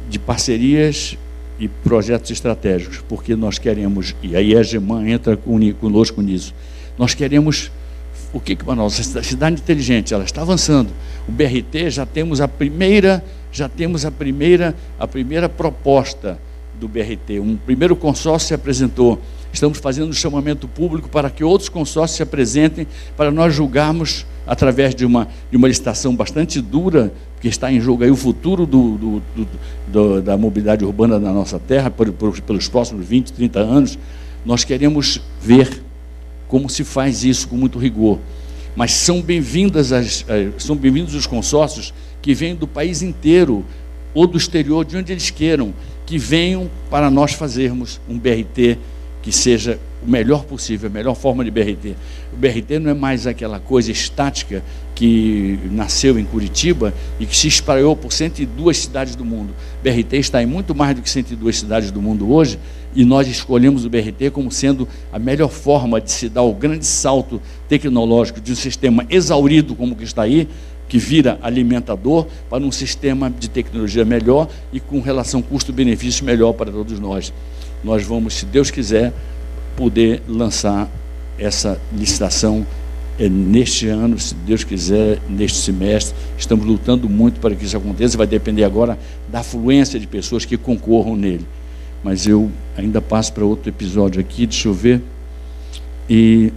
de Parcerias e Projetos Estratégicos, porque nós queremos, e aí a AGEMAN entra conosco nisso, nós queremos, o que Manaus? A cidade inteligente, ela está avançando. O BRT, já temos a primeira proposta do BRT, um primeiro consórcio se apresentou, estamos fazendo um chamamento público para que outros consórcios se apresentem, para nós julgarmos, através de uma licitação bastante dura, porque está em jogo aí o futuro da mobilidade urbana da nossa terra, pelos próximos 20, 30 anos, nós queremos ver como se faz isso com muito rigor. Mas são bem-vindos os consórcios que vêm do país inteiro, ou do exterior, de onde eles queiram, que venham para nós fazermos um BRT que seja o melhor possível, a melhor forma de BRT. O BRT não é mais aquela coisa estática que nasceu em Curitiba e que se espalhou por 102 cidades do mundo. O BRT está em muito mais do que 102 cidades do mundo hoje, e nós escolhemos o BRT como sendo a melhor forma de se dar o grande salto tecnológico de um sistema exaurido como o que está aí, que vira alimentador, para um sistema de tecnologia melhor e com relação custo-benefício melhor para todos nós. Nós vamos, se Deus quiser, poder lançar essa licitação neste ano, se Deus quiser, neste semestre. Estamos lutando muito para que isso aconteça, vai depender agora da afluência de pessoas que concorram nele. Mas eu ainda passo para outro episódio aqui, deixa eu ver, e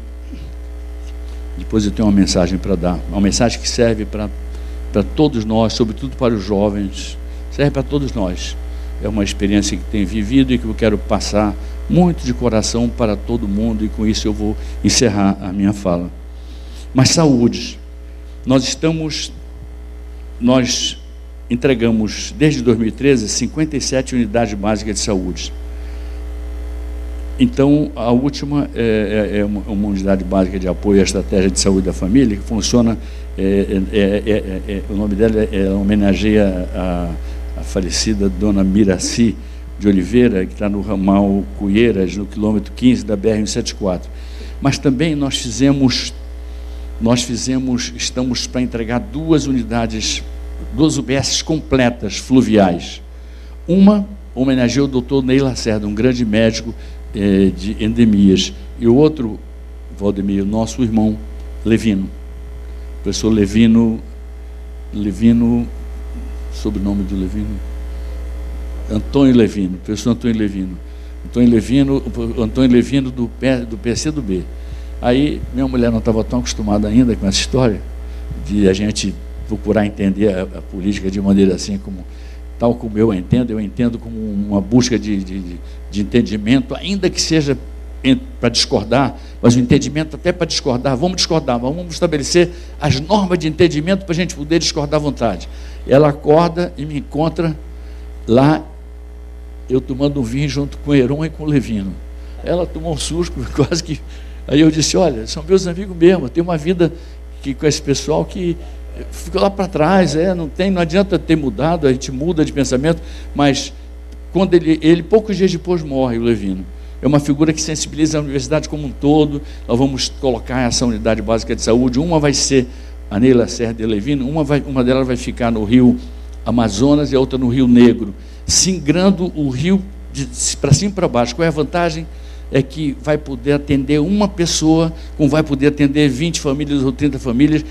depois eu tenho uma mensagem para dar, uma mensagem que serve para todos nós, sobretudo para os jovens, serve para todos nós. É uma experiência que tenho vivido e que eu quero passar muito de coração para todo mundo, e com isso eu vou encerrar a minha fala. Mas saúde, nós entregamos desde 2013 57 unidades básicas de saúde. Então, a última é uma unidade básica de apoio à estratégia de saúde da família, que funciona, o nome dela homenageia a falecida dona Miraci de Oliveira, que está no ramal Cuieiras, no quilômetro 15 da BR-174. Mas também estamos para entregar 2 unidades UBSs completas, fluviais. Uma homenageou o doutor Ney Lacerda, um grande médico de endemias, e o outro, Valdemir, nosso irmão Levino, professor Levino, sobrenome do Levino, Antônio Levino, professor Antônio Levino do PCdoB. Aí minha mulher não estava tão acostumada ainda com essa história de a gente procurar entender a política de maneira assim, tal como eu entendo como uma busca de entendimento, ainda que seja para discordar, mas o entendimento até para discordar, vamos estabelecer as normas de entendimento para a gente poder discordar à vontade. Ela acorda e me encontra lá, eu tomando um vinho junto com o Heron e com o Levino. Ela tomou um susto, quase que... Aí eu disse, olha, são meus amigos mesmo, eu tenho uma vida com esse pessoal que fica lá para trás, não adianta ter mudado, a gente muda de pensamento, mas quando ele poucos dias depois morre, o Levino. É uma figura que sensibiliza a universidade como um todo. Nós vamos colocar essa unidade básica de saúde, uma vai ser a Ney Lacerda e Levino, uma delas vai ficar no Rio Amazonas e a outra no Rio Negro, singrando o rio para cima e para baixo. Qual é a vantagem? É que vai poder atender uma pessoa, como vai poder atender 20 famílias ou 30 famílias,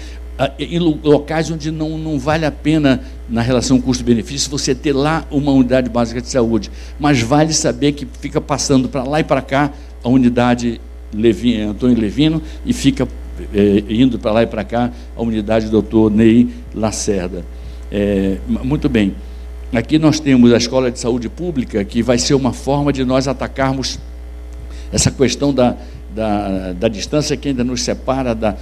em locais onde não vale a pena, na relação custo-benefício, você ter lá uma unidade básica de saúde, mas vale saber que fica passando para lá e para cá a unidade Antônio Levino e fica indo para lá e para cá a unidade doutor Ney Lacerda. Muito bem, aqui nós temos a Escola de Saúde Pública, que vai ser uma forma de nós atacarmos essa questão da distância que ainda nos separa do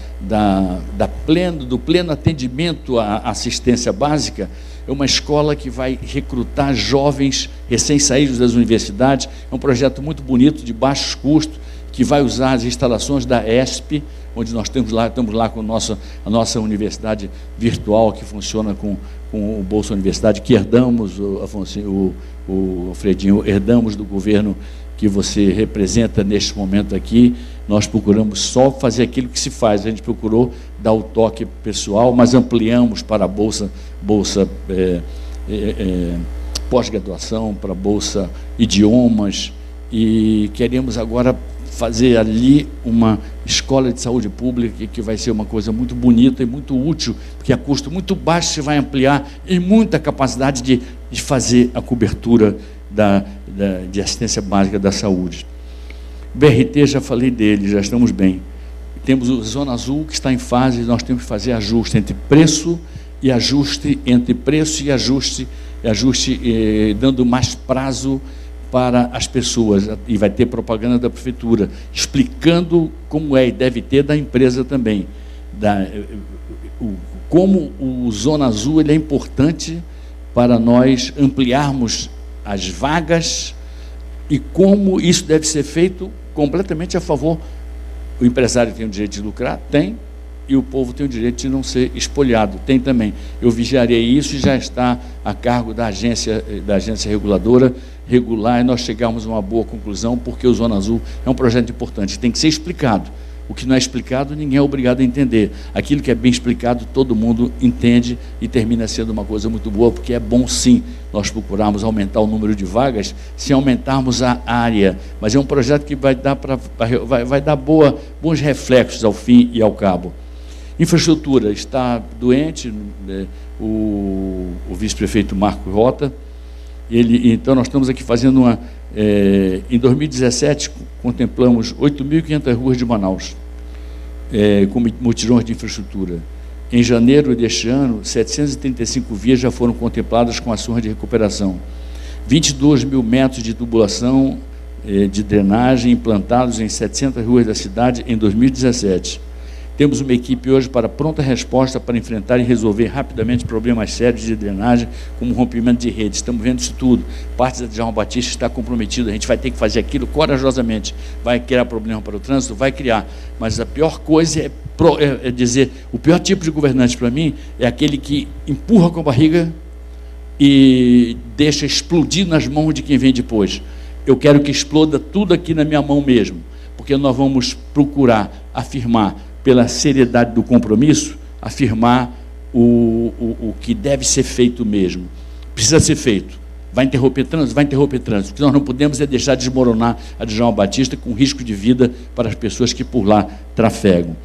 pleno atendimento à assistência básica. É uma escola que vai recrutar jovens recém-saídos das universidades. É um projeto muito bonito, de baixos custos, que vai usar as instalações da ESP, onde nós estamos lá com a nossa universidade virtual, que funciona com o Bolsa Universidade, que herdamos, o Alfredinho, herdamos do governo que você representa neste momento aqui. Nós procuramos só fazer aquilo que se faz, a gente procurou dar o toque pessoal, mas ampliamos para a bolsa pós-graduação, para a bolsa idiomas, e queremos agora fazer ali uma escola de saúde pública que vai ser uma coisa muito bonita e muito útil, porque a custo muito baixo se vai ampliar e muita capacidade de fazer a cobertura de assistência básica da saúde. BRT, já falei dele, já estamos bem. Temos o Zona Azul, que está em fase, nós temos que fazer ajuste entre preço e ajuste, dando mais prazo para as pessoas, e vai ter propaganda da prefeitura, explicando como é, e deve ter da empresa também, como o Zona Azul ele é importante para nós ampliarmos as vagas, e como isso deve ser feito completamente a favor. O empresário tem o direito de lucrar? Tem. E o povo tem o direito de não ser espoliado? Tem também. Eu vigiarei isso e já está a cargo da agência reguladora regular, e nós chegamos a uma boa conclusão, porque o Zona Azul é um projeto importante, tem que ser explicado. O que não é explicado, ninguém é obrigado a entender. Aquilo que é bem explicado, todo mundo entende, e termina sendo uma coisa muito boa, porque é bom sim nós procurarmos aumentar o número de vagas, sem aumentarmos a área. Mas é um projeto que vai dar bons reflexos ao fim e ao cabo. Infraestrutura, está doente, o vice-prefeito Marco Rota. Então nós estamos aqui fazendo em 2017, contemplamos 8.500 ruas de Manaus, com mutirões de infraestrutura. Em janeiro deste ano, 735 vias já foram contempladas com ações de recuperação. 22 mil metros de tubulação de drenagem implantados em 700 ruas da cidade em 2017. Temos uma equipe hoje para pronta resposta para enfrentar e resolver rapidamente problemas sérios de drenagem, como rompimento de redes. Estamos vendo isso tudo. Parte da Djalma Batista está comprometida, a gente vai ter que fazer aquilo corajosamente. Vai criar problema para o trânsito? Vai criar. Mas a pior coisa é dizer, o pior tipo de governante para mim é aquele que empurra com a barriga e deixa explodir nas mãos de quem vem depois. Eu quero que exploda tudo aqui na minha mão mesmo, porque nós vamos procurar afirmar, pela seriedade do compromisso, afirmar o que deve ser feito mesmo. Precisa ser feito. Vai interromper trânsito? Vai interromper trânsito. O que nós não podemos é deixar desmoronar a Djalma Batista com risco de vida para as pessoas que por lá trafegam.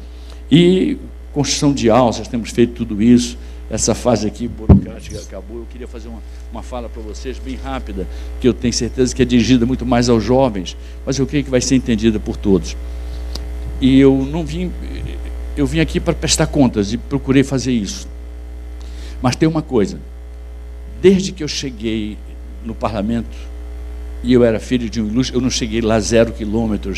E construção de alças, temos feito tudo isso. Essa fase aqui burocrática acabou. Eu queria fazer uma fala para vocês bem rápida, que eu tenho certeza que é dirigida muito mais aos jovens, mas eu creio que vai ser entendida por todos. E eu vim aqui para prestar contas e procurei fazer isso. Mas tem uma coisa: desde que eu cheguei no parlamento, e eu era filho de um ilustre, eu não cheguei lá 0 quilômetro,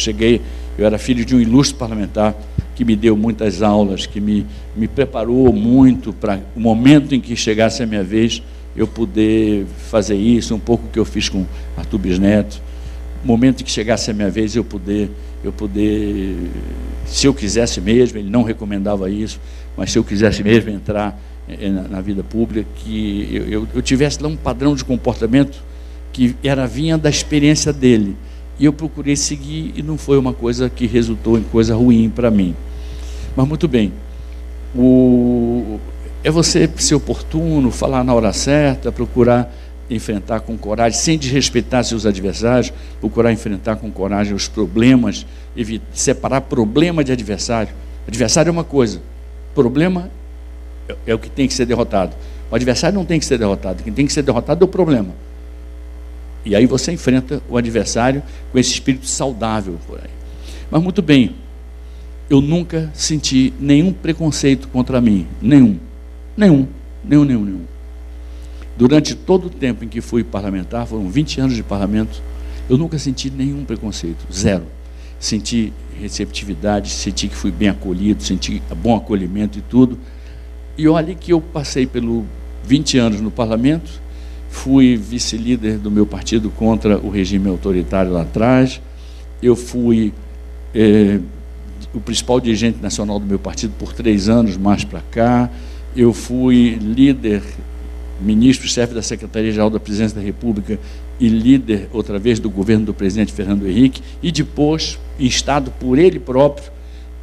eu era filho de um ilustre parlamentar que me deu muitas aulas, que me preparou muito para o momento em que chegasse a minha vez, eu poder fazer isso, um pouco que eu fiz com Arthur Bisneto, o momento em que chegasse a minha vez, eu poder, se eu quisesse mesmo, ele não recomendava isso, mas se eu quisesse mesmo entrar na vida pública, que eu tivesse lá um padrão de comportamento que vinha da experiência dele, e eu procurei seguir, e não foi uma coisa que resultou em coisa ruim para mim. Mas muito bem, é você ser oportuno, falar na hora certa, procurar enfrentar com coragem, sem desrespeitar seus adversários, procurar enfrentar com coragem os problemas, separar problema de adversário. Adversário é uma coisa, problema é o que tem que ser derrotado. O adversário não tem que ser derrotado, quem tem que ser derrotado é o problema. E aí você enfrenta o adversário com esse espírito saudável por aí. Mas muito bem, eu nunca senti nenhum preconceito contra mim, nenhum. Durante todo o tempo em que fui parlamentar, foram 20 anos de parlamento, eu nunca senti nenhum preconceito, zero. Senti receptividade, senti que fui bem acolhido, senti bom acolhimento e tudo. E olha que eu passei pelos 20 anos no parlamento, fui vice-líder do meu partido contra o regime autoritário lá atrás, eu fui o principal dirigente nacional do meu partido por 3 anos mais para cá, eu fui líder, ministro-chefe da Secretaria-Geral da Presidência da República e líder, outra vez, do governo do presidente Fernando Henrique, e depois, instado por ele próprio,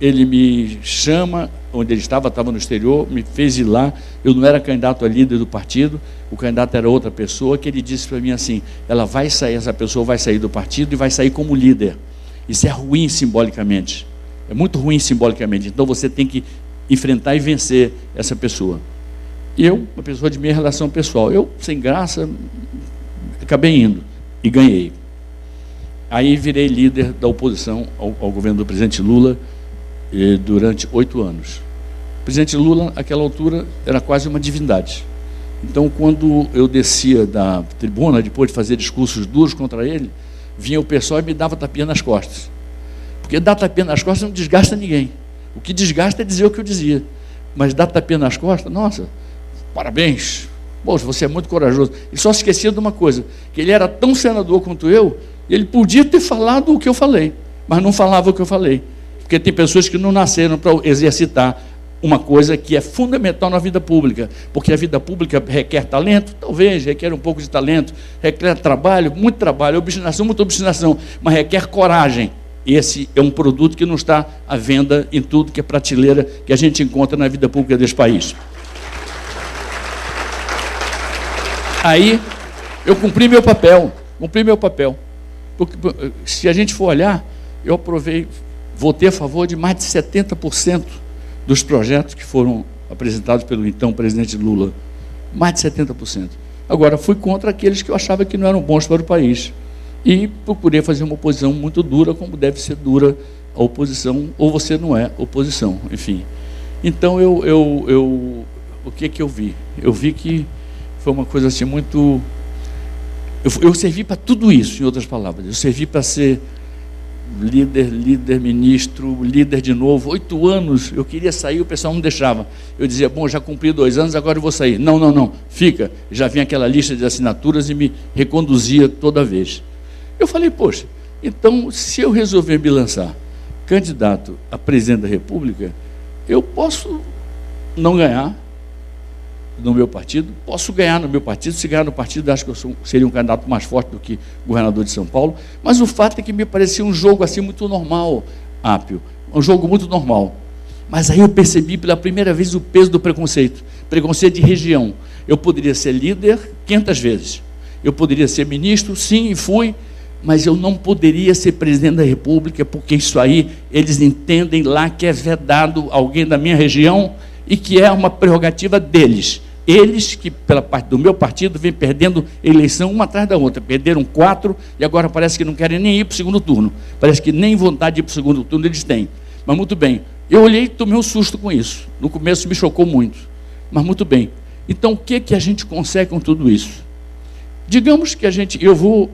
ele me chama, onde ele estava no exterior, me fez ir lá, eu não era candidato a líder do partido, o candidato era outra pessoa, que ele disse para mim assim, essa pessoa vai sair do partido e vai sair como líder. Isso é ruim simbolicamente, é muito ruim simbolicamente, então você tem que enfrentar e vencer essa pessoa. E eu, uma pessoa de minha relação pessoal, eu, sem graça, acabei indo e ganhei. Aí virei líder da oposição ao governo do presidente Lula durante 8 anos. O presidente Lula, naquela altura, era quase uma divindade. Então, quando eu descia da tribuna, depois de fazer discursos duros contra ele, vinha o pessoal e me dava tapinha nas costas. Porque dar tapinha nas costas não desgasta ninguém. O que desgasta é dizer o que eu dizia. Mas dar tapinha nas costas, nossa, parabéns, poxa, você é muito corajoso. Ele só se esquecia de uma coisa, que ele era tão senador quanto eu, ele podia ter falado o que eu falei, mas não falava o que eu falei. Porque tem pessoas que não nasceram para exercitar uma coisa que é fundamental na vida pública, porque a vida pública requer talento, talvez, requer um pouco de talento, requer trabalho, muito trabalho, obstinação, muita obstinação, mas requer coragem. Esse é um produto que não está à venda em tudo que é prateleira que a gente encontra na vida pública desse país. Aí, eu cumpri meu papel. Porque, se a gente for olhar, eu votei a favor de mais de 70% dos projetos que foram apresentados pelo então presidente Lula. Mais de 70%. Agora, fui contra aqueles que eu achava que não eram bons para o país. E procurei fazer uma oposição muito dura, como deve ser dura a oposição, ou você não é oposição, enfim. Então, o que eu vi? Eu vi que foi uma coisa assim muito... Eu servi para tudo isso, em outras palavras. Eu servi para ser líder, ministro, líder de novo. 8 anos, eu queria sair, o pessoal não deixava. Eu dizia, bom, já cumpri 2 anos, agora eu vou sair. Não, fica. Já vinha aquela lista de assinaturas e me reconduzia toda vez. Eu falei, poxa, então, se eu resolver me lançar candidato a presidente da República, eu posso não ganhar no meu partido, posso ganhar no meu partido, se ganhar no partido, acho que eu seria um candidato mais forte do que governador de São Paulo, mas o fato é que me parecia um jogo assim muito normal, Apio, um jogo muito normal. Mas aí eu percebi pela primeira vez o peso do preconceito, preconceito de região. Eu poderia ser líder 500 vezes. Eu poderia ser ministro, sim, e fui, mas eu não poderia ser presidente da República, porque isso aí, eles entendem lá que é vedado alguém da minha região e que é uma prerrogativa deles. Eles, que pela parte do meu partido, vêm perdendo eleição uma atrás da outra. Perderam 4 e agora parece que não querem nem ir para o segundo turno. Parece que nem vontade de ir para o segundo turno eles têm. Mas muito bem, eu olhei e tomei um susto com isso. No começo me chocou muito, mas muito bem. Então o que a gente consegue com tudo isso? Digamos que eu vou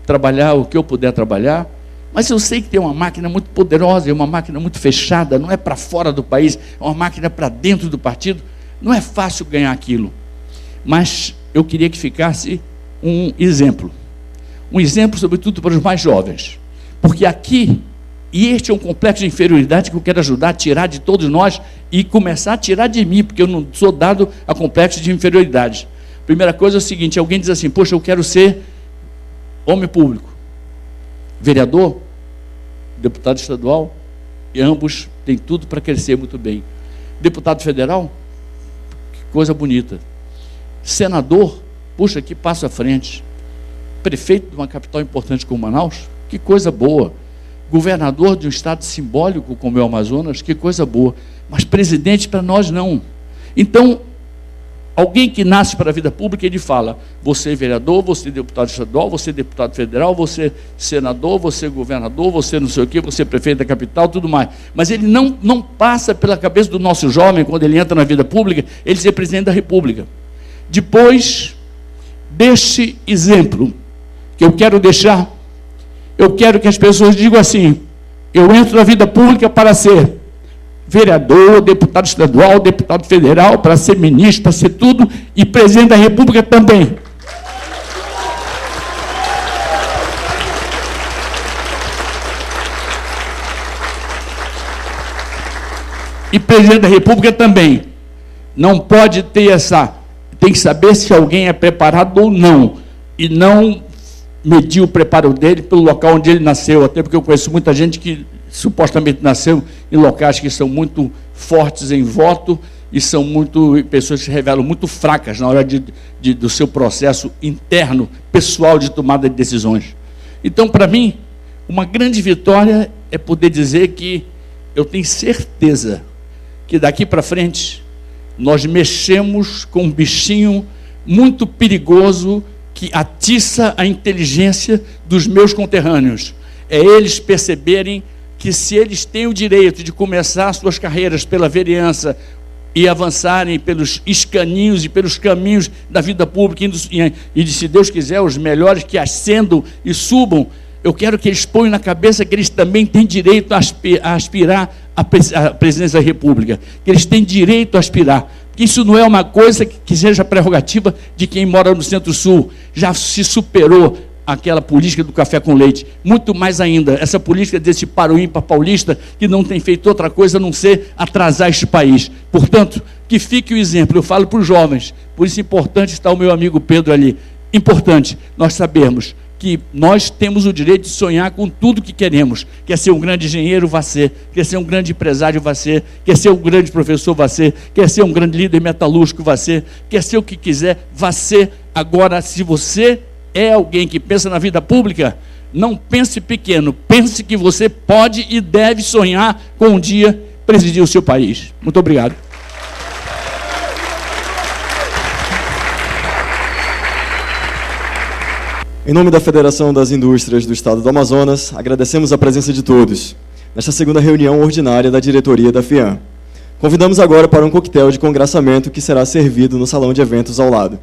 trabalhar o que eu puder trabalhar, mas eu sei que tem uma máquina muito poderosa, é uma máquina muito fechada, não é para fora do país, é uma máquina para dentro do partido. Não é fácil ganhar aquilo, mas eu queria que ficasse um exemplo sobretudo para os mais jovens, porque aqui, e este é um complexo de inferioridade que eu quero ajudar a tirar de todos nós e começar a tirar de mim, porque eu não sou dado a complexo de inferioridade. Primeira coisa é o seguinte: alguém diz assim, poxa, eu quero ser homem público, vereador, deputado estadual, e ambos têm tudo para crescer muito bem. Deputado federal, coisa bonita. Senador, puxa, que passo à frente. Prefeito de uma capital importante como Manaus, que coisa boa. Governador de um estado simbólico como é o Amazonas, que coisa boa. Mas presidente para nós não. Então, alguém que nasce para a vida pública, ele fala, você é vereador, você é deputado estadual, você é deputado federal, você é senador, você é governador, você não sei o quê, você é prefeito da capital, tudo mais. Mas ele não passa pela cabeça do nosso jovem, quando ele entra na vida pública, ele ser presidente da República. Depois deste exemplo que eu quero deixar, eu quero que as pessoas digam assim, eu entro na vida pública para ser vereador, deputado estadual, deputado federal, para ser ministro, para ser tudo, e presidente da República também. E presidente da República também. Não pode ter tem que saber se alguém é preparado ou não, e não medir o preparo dele pelo local onde ele nasceu, até porque eu conheço muita gente que supostamente nasceu em locais que são muito fortes em voto e são pessoas que se revelam muito fracas na hora do seu processo interno, pessoal de tomada de decisões. Então, para mim, uma grande vitória é poder dizer que eu tenho certeza que daqui para frente nós mexemos com um bichinho muito perigoso que atiça a inteligência dos meus conterrâneos. É eles perceberem que se eles têm o direito de começar suas carreiras pela vereança e avançarem pelos escaninhos e pelos caminhos da vida pública e, se Deus quiser, os melhores que ascendam e subam, eu quero que eles ponham na cabeça que eles também têm direito a aspirar à presidência da República, que eles têm direito a aspirar. Isso não é uma coisa que seja prerrogativa de quem mora no Centro-Sul. Já se superou aquela política do café com leite. Muito mais ainda, essa política desse para-o-ímpar paulista, que não tem feito outra coisa a não ser atrasar este país. Portanto, que fique o exemplo. Eu falo para os jovens, por isso é importante estar o meu amigo Pedro ali. Importante nós sabermos que nós temos o direito de sonhar com tudo que queremos. Quer ser um grande engenheiro, vá ser. Quer ser um grande empresário, vá ser. Quer ser um grande professor, vá ser. Quer ser um grande líder metalúrgico, vá ser. Quer ser o que quiser, vá ser. Agora, se você é alguém que pensa na vida pública, não pense pequeno. Pense que você pode e deve sonhar com um dia presidir o seu país. Muito obrigado.
Em nome da Federação das Indústrias do Estado do Amazonas, agradecemos a presença de todos nesta segunda reunião ordinária da diretoria da FIAN. Convidamos agora para um coquetel de congraçamento que será servido no salão de eventos ao lado.